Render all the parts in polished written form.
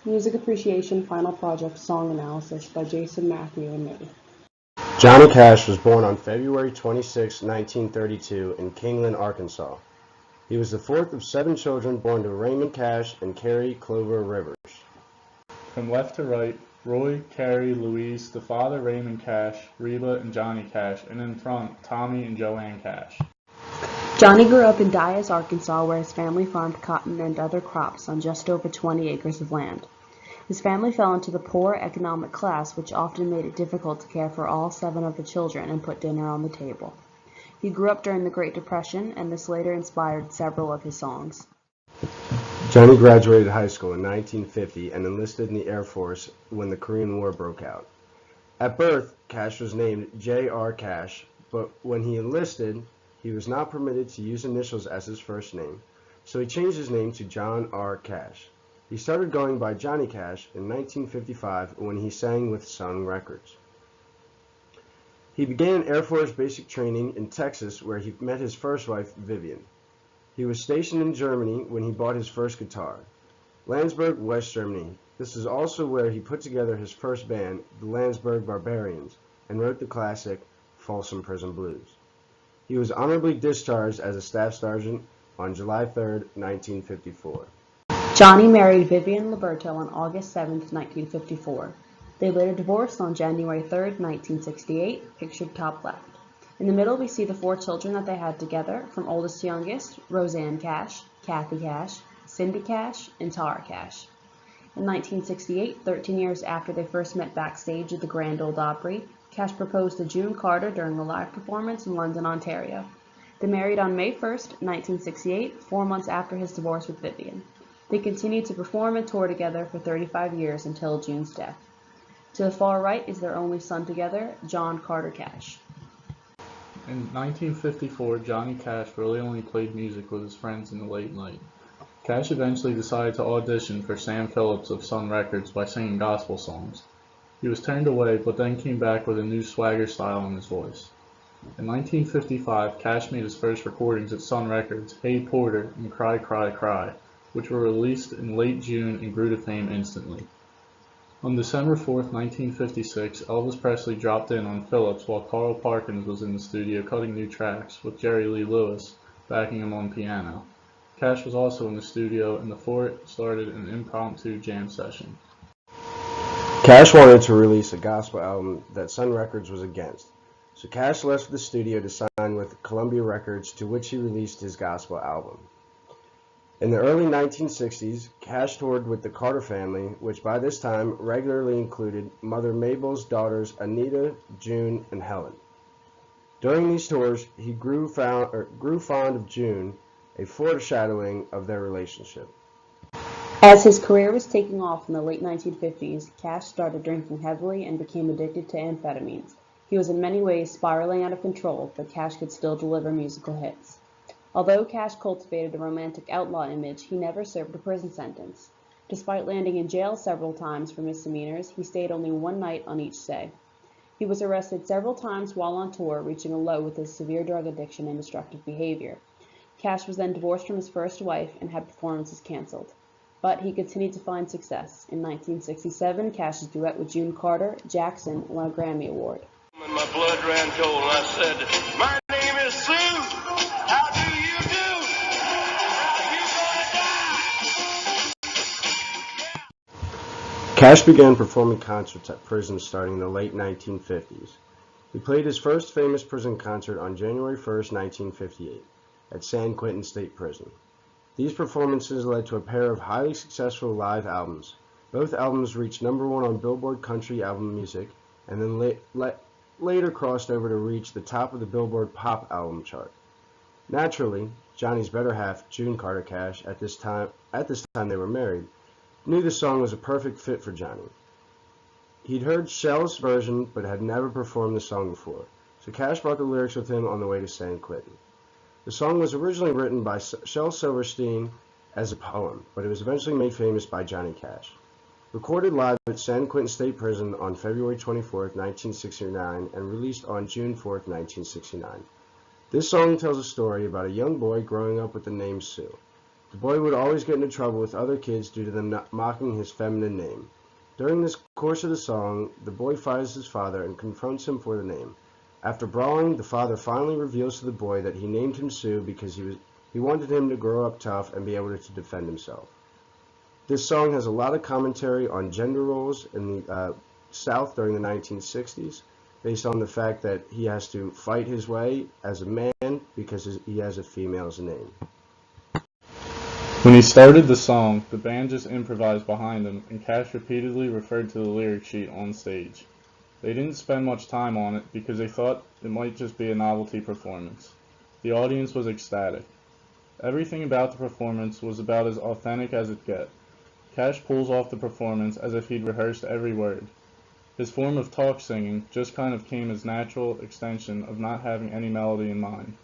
Music Appreciation Final Project Song Analysis by Jason, Matthew, and Maeve. Johnny Cash was born on February 26, 1932 in Kingland, Arkansas. He was the fourth of 7 children born to Raymond Cash and Carrie Clover Rivers. From left to right, Roy, Carrie, Louise, the father Raymond Cash, Reba, and Johnny Cash, and in front, Tommy and Joanne Cash. Johnny grew up in Dias, Arkansas, where his family farmed cotton and other crops on just over 20 acres of land. His family fell into the poor economic class, which often made it difficult to care for all 7 of the children and put dinner on the table. He grew up during the Great Depression, and this later inspired several of his songs. Johnny graduated high school in 1950 and enlisted in the Air Force when the Korean War broke out. At birth, Cash was named J.R. Cash, but when he enlisted, he was not permitted to use initials as his first name, so he changed his name to John R. Cash. He started going by Johnny Cash in 1955 when he sang with Sun Records. He began Air Force basic training in Texas, where he met his first wife, Vivian. He was stationed in Germany when he bought his first guitar. Landsberg, West Germany. This is also where he put together his first band, the Landsberg Barbarians, and wrote the classic Folsom Prison Blues. He was honorably discharged as a staff sergeant on July 3, 1954. Johnny married Vivian Liberto on August 7, 1954. They later divorced on January 3, 1968, pictured top left. In the middle, we see the 4 children that they had together, from oldest to youngest, Roseanne Cash, Kathy Cash, Cindy Cash, and Tara Cash. In 1968, 13 years after they first met backstage at the Grand Ole Opry, Cash proposed to June Carter during a live performance in London, Ontario. They married on May 1, 1968, 4 months after his divorce with Vivian. They continued to perform and tour together for 35 years until June's death. To the far right is their only son together, John Carter Cash. In 1954, Johnny Cash really only played music with his friends in the late night. Cash eventually decided to audition for Sam Phillips of Sun Records by singing gospel songs. He was turned away, but then came back with a new swagger style in his voice. In 1955, Cash made his first recordings at Sun Records, Hey Porter and Cry Cry Cry, which were released in late June and grew to fame instantly. On December 4, 1956, Elvis Presley dropped in on Phillips while Carl Parkins was in the studio cutting new tracks, with Jerry Lee Lewis backing him on piano. Cash was also in the studio, and the 4 started an impromptu jam session. Cash wanted to release a gospel album that Sun Records was against, so Cash left the studio to sign with Columbia Records, to which he released his gospel album. In the early 1960s, Cash toured with the Carter family, which by this time regularly included Mother Mabel's daughters Anita, June, and Helen. During these tours, he grew fond of June, a foreshadowing of their relationship. As his career was taking off in the late 1950s, Cash started drinking heavily and became addicted to amphetamines. He was in many ways spiraling out of control, but Cash could still deliver musical hits. Although Cash cultivated a romantic outlaw image, he never served a prison sentence. Despite landing in jail several times for misdemeanors, he stayed only 1 night on each stay. He was arrested several times while on tour, reaching a low with his severe drug addiction and destructive behavior. Cash was then divorced from his first wife and had performances canceled. But he continued to find success. In 1967, Cash's duet with June Carter, Jackson, won a Grammy Award. My blood ran cold and I said, "My name is Sue. How do you do? How you gonna die?" Cash began performing concerts at prisons starting in the late 1950s. He played his first famous prison concert on January 1, 1958, at San Quentin State Prison. These performances led to a pair of highly successful live albums. Both albums reached #1 on Billboard Country Album Music, and then later crossed over to reach the top of the Billboard Pop Album chart. Naturally, Johnny's better half, June Carter Cash, at this time they were married, knew the song was a perfect fit for Johnny. He'd heard Shell's version, but had never performed the song before, so Cash brought the lyrics with him on the way to San Quentin. The song was originally written by Shel Silverstein as a poem, but it was eventually made famous by Johnny Cash. Recorded live at San Quentin State Prison on February 24, 1969, and released on June 4, 1969. This song tells a story about a young boy growing up with the name Sue. The boy would always get into trouble with other kids due to them mocking his feminine name. During this course of the song, the boy fires his father and confronts him for the name. After brawling, the father finally reveals to the boy that he named him Sue because he wanted him to grow up tough and be able to defend himself. This song has a lot of commentary on gender roles in the South during the 1960s, based on the fact that he has to fight his way as a man because he has a female's name. When he started the song, the band just improvised behind him, and Cash repeatedly referred to the lyric sheet on stage. They didn't spend much time on it because they thought it might just be a novelty performance. The audience was ecstatic. Everything about the performance was about as authentic as it get. Cash pulls off the performance as if he'd rehearsed every word. His form of talk singing just kind of came as natural extension of not having any melody in mind.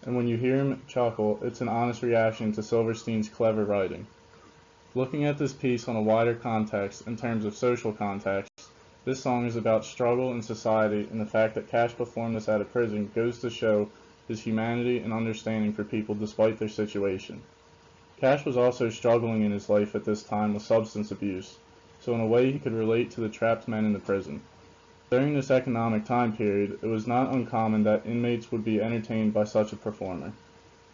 And when you hear him chuckle, it's an honest reaction to Silverstein's clever writing. Looking at this piece on a wider context in terms of social context, this song is about struggle in society, and the fact that Cash performed this at a prison goes to show his humanity and understanding for people despite their situation. Cash was also struggling in his life at this time with substance abuse, so in a way he could relate to the trapped men in the prison. During this economic time period, it was not uncommon that inmates would be entertained by such a performer.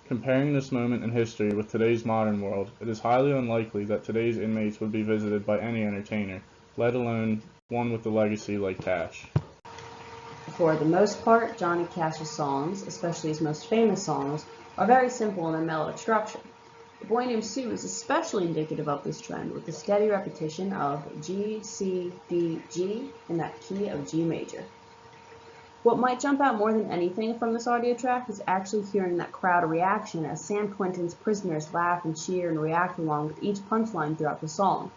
Comparing this moment in history with today's modern world, it is highly unlikely that today's inmates would be visited by any entertainer, let alone one with a legacy like Cash. For the most part, Johnny Cash's songs, especially his most famous songs, are very simple in their melodic structure. The Boy Named Sue is especially indicative of this trend, with the steady repetition of G, C, D, G in that key of G major. What might jump out more than anything from this audio track is actually hearing that crowd reaction as San Quentin's prisoners laugh and cheer and react along with each punchline throughout the song.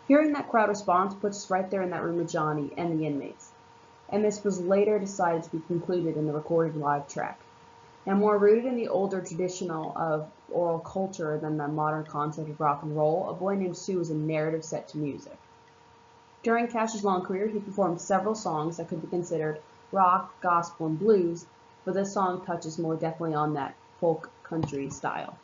Hearing that crowd response puts us right there in that room with Johnny and the inmates, and this was later decided to be concluded in the recorded live track. Now, more rooted in the older traditional of oral culture than the modern concept of rock and roll, A Boy Named Sue is a narrative set to music. During Cash's long career, he performed several songs that could be considered rock, gospel, and blues, but this song touches more definitely on that folk country style.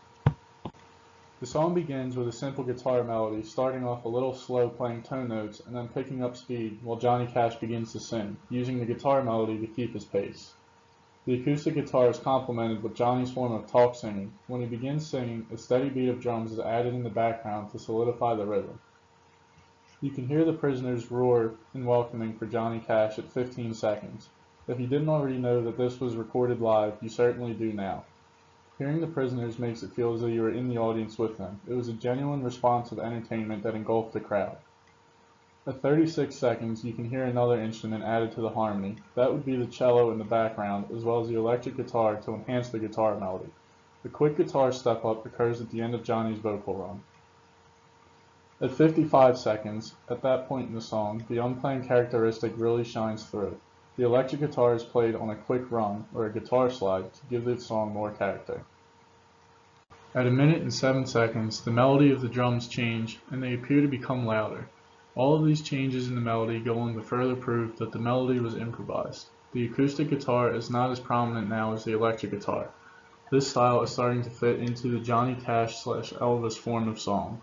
The song begins with a simple guitar melody, starting off a little slow playing tone notes and then picking up speed while Johnny Cash begins to sing, using the guitar melody to keep his pace. The acoustic guitar is complemented with Johnny's form of talk singing. When he begins singing, a steady beat of drums is added in the background to solidify the rhythm. You can hear the prisoners roar in welcoming for Johnny Cash at 15 seconds. If you didn't already know that this was recorded live, you certainly do now. Hearing the prisoners makes it feel as though you were in the audience with them. It was a genuine response of entertainment that engulfed the crowd. At 36 seconds, you can hear another instrument added to the harmony. That would be the cello in the background, as well as the electric guitar to enhance the guitar melody. The quick guitar step-up occurs at the end of Johnny's vocal run. At 55 seconds, at that point in the song, the unplanned characteristic really shines through. The electric guitar is played on a quick run, or a guitar slide, to give the song more character. At 1 minute and 7 seconds, the melody of the drums change, and they appear to become louder. All of these changes in the melody go on to further prove that the melody was improvised. The acoustic guitar is not as prominent now as the electric guitar. This style is starting to fit into the Johnny Cash/Elvis form of song.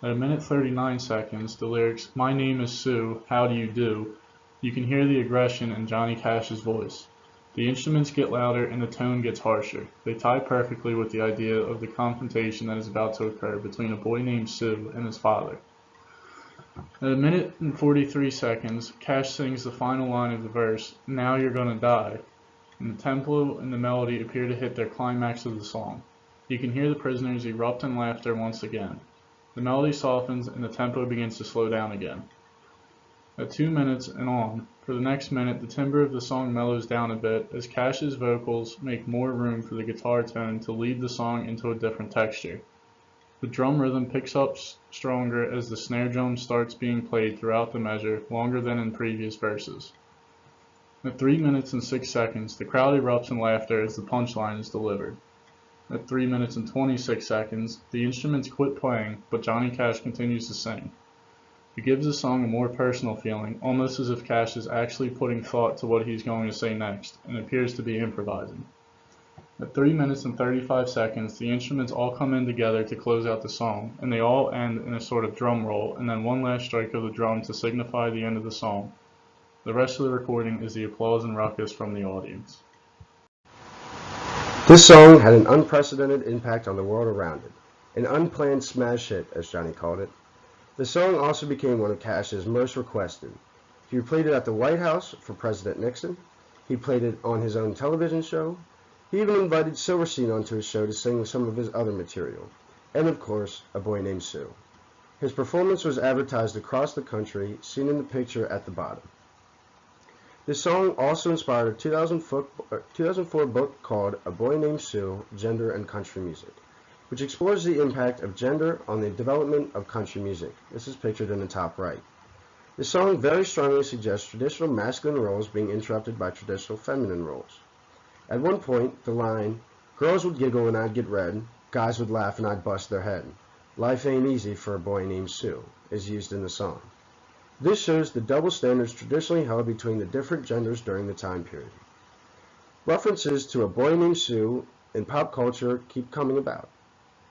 At 1 minute 39 seconds, the lyrics, "My name is Sue, how do you do?" You can hear the aggression in Johnny Cash's voice. The instruments get louder and the tone gets harsher. They tie perfectly with the idea of the confrontation that is about to occur between a boy named Sue and his father. At 1 minute and 43 seconds, Cash sings the final line of the verse, "Now you're gonna die," and the tempo and the melody appear to hit their climax of the song. You can hear the prisoners erupt in laughter once again. The melody softens and the tempo begins to slow down again. At 2 minutes and on, for the next minute, the timbre of the song mellows down a bit as Cash's vocals make more room for the guitar tone to lead the song into a different texture. The drum rhythm picks up stronger as the snare drum starts being played throughout the measure, longer than in previous verses. At 3 minutes and 6 seconds, the crowd erupts in laughter as the punchline is delivered. At 3 minutes and 26 seconds, the instruments quit playing, but Johnny Cash continues to sing. It gives the song a more personal feeling, almost as if Cash is actually putting thought to what he's going to say next, and appears to be improvising. At 3 minutes and 35 seconds, the instruments all come in together to close out the song, and they all end in a sort of drum roll, and then one last strike of the drum to signify the end of the song. The rest of the recording is the applause and ruckus from the audience. This song had an unprecedented impact on the world around it, an unplanned smash hit, as Johnny called it. The song also became one of Cash's most requested. He played it at the White House for President Nixon. He played it on his own television show. He even invited Silverstein onto his show to sing some of his other material. And of course, A Boy Named Sue. His performance was advertised across the country, seen in the picture at the bottom. This song also inspired a 2004 book called A Boy Named Sue, Gender and Country Music, which explores the impact of gender on the development of country music. This is pictured in the top right. This song very strongly suggests traditional masculine roles being interrupted by traditional feminine roles. At one point, the line, "Girls would giggle and I'd get red, guys would laugh and I'd bust their head. Life ain't easy for a boy named Sue," is used in the song. This shows the double standards traditionally held between the different genders during the time period. References to A Boy Named Sue in pop culture keep coming about.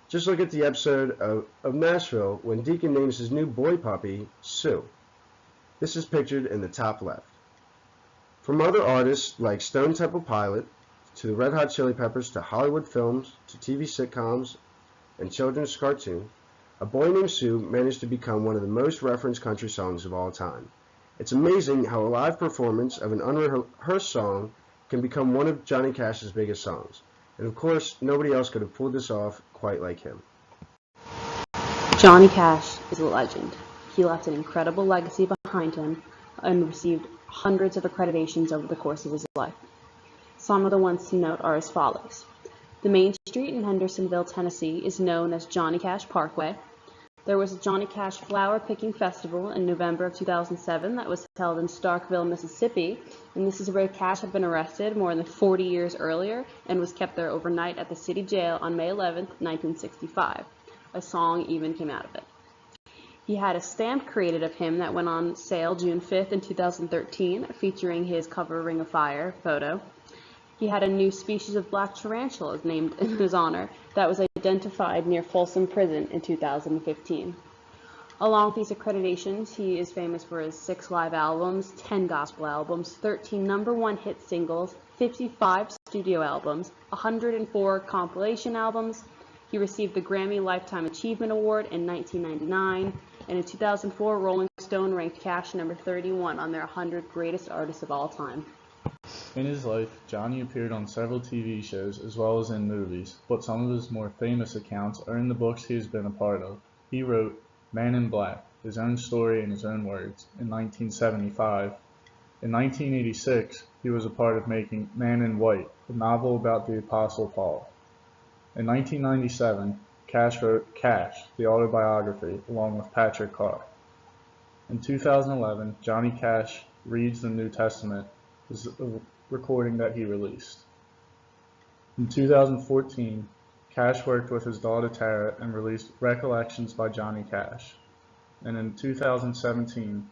Just look at the episode of Nashville when Deacon names his new boy puppy Sue. This is pictured in the top left. From other artists like Stone Temple Pilots, to the Red Hot Chili Peppers, to Hollywood films, to TV sitcoms, and children's cartoons, A Boy Named Sue managed to become one of the most referenced country songs of all time. It's amazing how a live performance of an unrehearsed song can become one of Johnny Cash's biggest songs. And of course, nobody else could have pulled this off quite like him. Johnny Cash is a legend. He left an incredible legacy behind him and received hundreds of accreditations over the course of his life. Some of the ones to note are as follows. The main street in Hendersonville, Tennessee is known as Johnny Cash Parkway. There was a Johnny Cash Flower Picking Festival in November of 2007 that was held in Starkville, Mississippi, and this is where Cash had been arrested more than 40 years earlier and was kept there overnight at the city jail on May 11, 1965. A song even came out of it. He had a stamp created of him that went on sale June 5th in 2013, featuring his cover Ring of Fire photo. He had a new species of black tarantulas named in his honor that was identified near Folsom Prison in 2015. Along with these accreditations, he is famous for his 6 live albums, 10 gospel albums, 13 #1 hit singles, 55 studio albums, 104 compilation albums. He received the Grammy Lifetime Achievement Award in 1999, and in 2004, Rolling Stone ranked Cash number 31 on their 100 greatest artists of all time. In his life, Johnny appeared on several TV shows as well as in movies, but some of his more famous accounts are in the books he has been a part of. He wrote Man in Black, his own story in his own words, in 1975. In 1986, he was a part of making Man in White, a novel about the Apostle Paul. In 1997, Cash wrote Cash, the autobiography, along with Patrick Carr. In 2011, Johnny Cash Reads the New Testament, is a recording that he released. In 2014, Cash worked with his daughter Tara and released Recollections by Johnny Cash. And in 2017,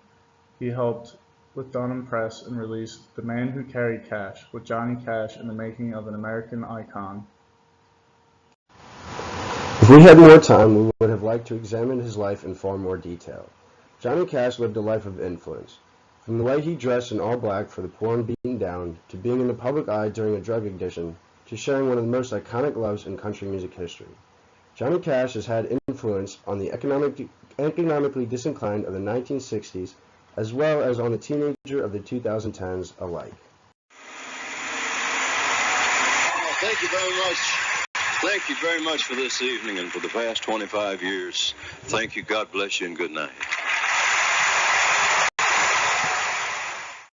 he helped with Dunham Press and released The Man Who Carried Cash, with Johnny Cash in the making of an American icon. If we had more time, we would have liked to examine his life in far more detail. Johnny Cash lived a life of influence. From the way he dressed in all black for the poor and beaten down, to being in the public eye during a drug addiction, to sharing one of the most iconic loves in country music history. Johnny Cash has had influence on the economically disinclined of the 1960s, as well as on the teenager of the 2010s alike. Well, thank you very much. Thank you very much for this evening and for the past 25 years. Thank you. God bless you and good night.